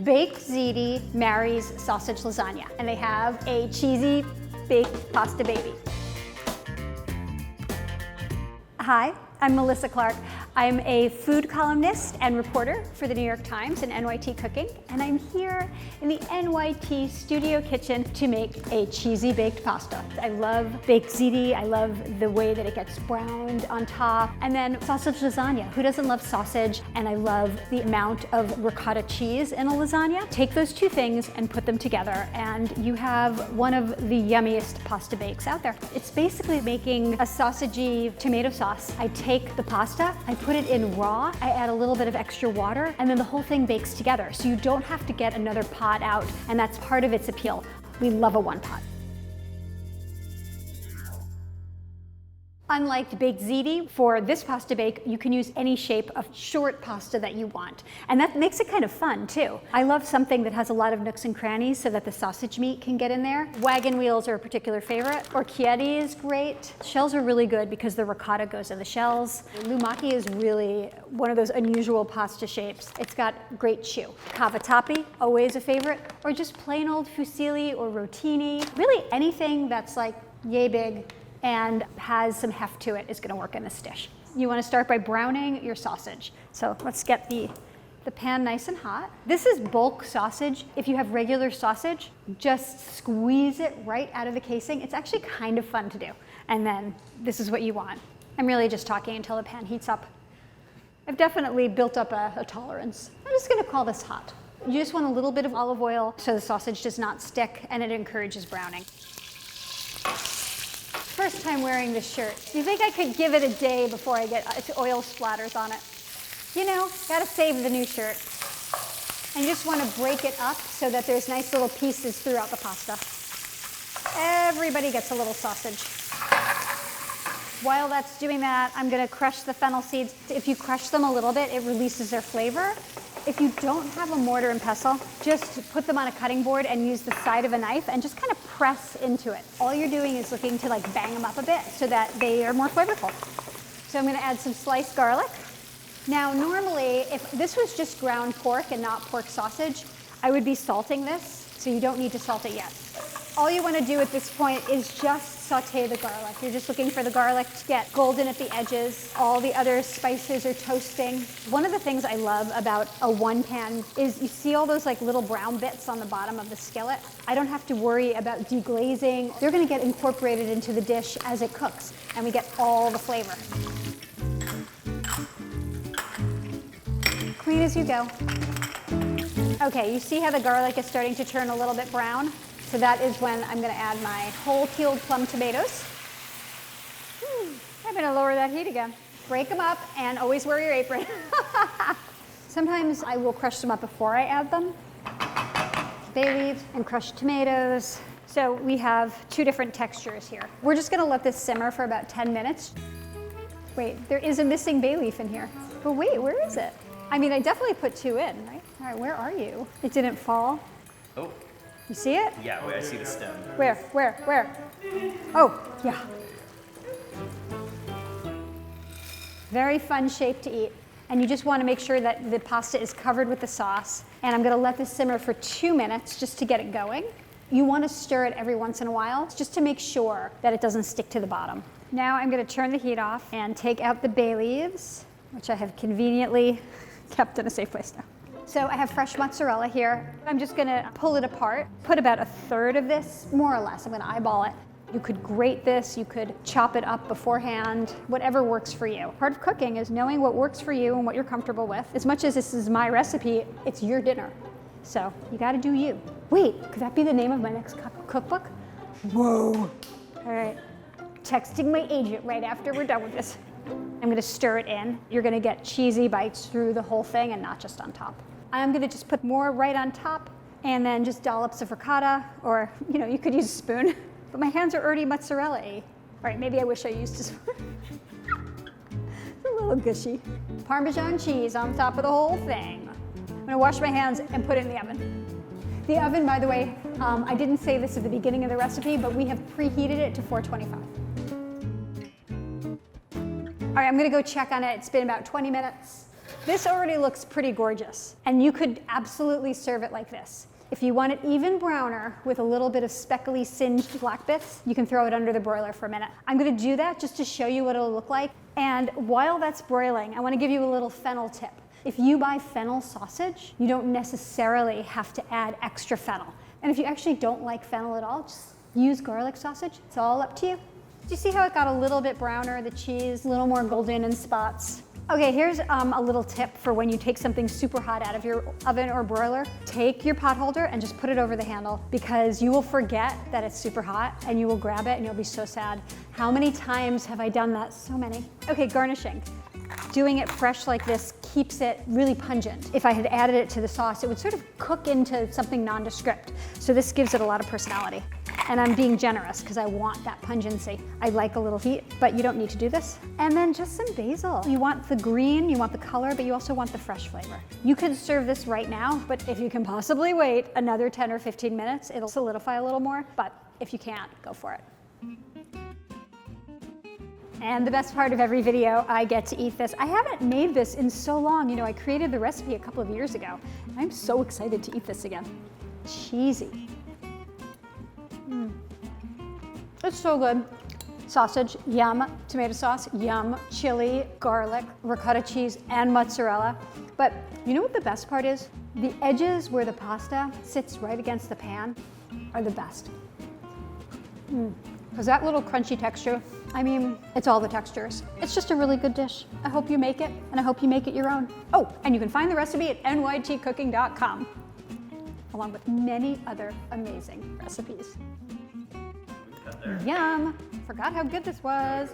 Baked ziti marries sausage lasagna, and they have a cheesy baked pasta baby. Hi, I'm Melissa Clark. I'm a food columnist and reporter for the New York Times and NYT Cooking, and I'm here in the NYT studio kitchen to make a cheesy baked pasta. I love baked ziti. I love the way that it gets browned on top. And then sausage lasagna. Who doesn't love sausage? And I love the amount of ricotta cheese in a lasagna. Take those two things and put them together, and you have one of the yummiest pasta bakes out there. It's basically making a sausagey tomato sauce. I take the pasta, I put it in raw, I add a little bit of extra water, and then the whole thing bakes together. So you don't have to get another pot out, and that's part of its appeal. We love a one pot. Unlike baked ziti, for this pasta bake, you can use any shape of short pasta that you want. And that makes it kind of fun too. I love something that has a lot of nooks and crannies so that the sausage meat can get in there. Wagon wheels are a particular favorite. Orchietti is great. Shells are really good because the ricotta goes in the shells. Lumaki is really one of those unusual pasta shapes. It's got great chew. Cavatappi, always a favorite, or just plain old fusilli or rotini. Really anything that's like yay big and has some heft to it is going to work in this dish. You want to start by browning your sausage. So let's get the pan nice and hot. This is bulk sausage. If you have regular sausage, just squeeze it right out of the casing. It's actually kind of fun to do. And then this is what you want. I'm really just talking until the pan heats up. I've definitely built up a tolerance. I'm just going to call this hot. You just want a little bit of olive oil so the sausage does not stick and it encourages browning. First time wearing this shirt. Do you think I could give it a day before I get oil splatters on it? You know, gotta save the new shirt. And you just want to break it up so that there's nice little pieces throughout the pasta. Everybody gets a little sausage. While that's doing that, I'm gonna crush the fennel seeds. If you crush them a little bit, it releases their flavor. If you don't have a mortar and pestle, just put them on a cutting board and use the side of a knife and just kind of press into it. All you're doing is looking to like bang them up a bit so that they are more flavorful. So I'm gonna add some sliced garlic. Now normally, if this was just ground pork and not pork sausage, I would be salting this, so you don't need to salt it yet. All you want to do at this point is just saute the garlic. You're just looking for the garlic to get golden at the edges. All the other spices are toasting. One of the things I love about a one pan is you see all those like little brown bits on the bottom of the skillet. I don't have to worry about deglazing. They're going to get incorporated into the dish as it cooks, and we get all the flavor. Clean as you go. Okay, you see how the garlic is starting to turn a little bit brown? So that is when I'm going to add my whole peeled plum tomatoes. I'm going to lower that heat again. Break them up and always wear your apron. Sometimes I will crush them up before I add them. Bay leaves and crushed tomatoes. So we have two different textures here. We're just going to let this simmer for about 10 minutes. Wait, there is a missing bay leaf in here. But wait, where is it? I mean, I definitely put two in, right? All right, where are you? It didn't fall. Oh. You see it? Yeah, wait, I see the stem. Where? Oh, yeah. Very fun shape to eat. And you just want to make sure that the pasta is covered with the sauce. And I'm going to let this simmer for 2 minutes just to get it going. You want to stir it every once in a while just to make sure that it doesn't stick to the bottom. Now I'm going to turn the heat off and take out the bay leaves, which I have conveniently kept in a safe place now. So I have fresh mozzarella here. I'm just gonna pull it apart, put about a third of this, more or less. I'm gonna eyeball it. You could grate this, you could chop it up beforehand, whatever works for you. Part of cooking is knowing what works for you and what you're comfortable with. As much as this is my recipe, it's your dinner. So you gotta do you. Wait, could that be the name of my next cookbook? Whoa. All right, texting my agent right after we're done with this. I'm gonna stir it in. You're gonna get cheesy bites through the whole thing and not just on top. I'm gonna just put more right on top and then just dollops of ricotta, or you could use a spoon, but my hands are already mozzarella-y. All right, maybe I wish I used a spoon. It's a little gushy. Parmesan cheese on top of the whole thing. I'm gonna wash my hands and put it in the oven. The oven, by the way, I didn't say this at the beginning of the recipe, but we have preheated it to 425. All right, I'm gonna go check on it. It's been about 20 minutes. This already looks pretty gorgeous, and you could absolutely serve it like this. If you want it even browner with a little bit of speckly singed black bits, you can throw it under the broiler for a minute. I'm gonna do that just to show you what it'll look like. And while that's broiling, I wanna give you a little fennel tip. If you buy fennel sausage, you don't necessarily have to add extra fennel. And if you actually don't like fennel at all, just use garlic sausage. It's all up to you. Do you see how it got a little bit browner, the cheese, a little more golden in spots? Okay, here's a little tip for when you take something super hot out of your oven or broiler. Take your pot holder and just put it over the handle, because you will forget that it's super hot and you will grab it and you'll be so sad. How many times have I done that? So many. Okay, garnishing. Doing it fresh like this keeps it really pungent. If I had added it to the sauce, it would sort of cook into something nondescript. So this gives it a lot of personality. And I'm being generous because I want that pungency. I like a little heat, but you don't need to do this. And then just some basil. You want the green, you want the color, but you also want the fresh flavor. You could serve this right now, but if you can possibly wait another 10 or 15 minutes, it'll solidify a little more. But if you can't, go for it. And the best part of every video, I get to eat this. I haven't made this in so long. You know, I created the recipe a couple of years ago. I'm so excited to eat this again. Cheesy. It's so good. Sausage, yum. Tomato sauce, yum. Chili, garlic, ricotta cheese, and mozzarella. But you know what the best part is? The edges where the pasta sits right against the pan are the best. Because that little crunchy texture, I mean, it's all the textures. It's just a really good dish. I hope you make it, and I hope you make it your own. Oh, and you can find the recipe at nytcooking.com, along with many other amazing recipes. Yum! Forgot how good this was.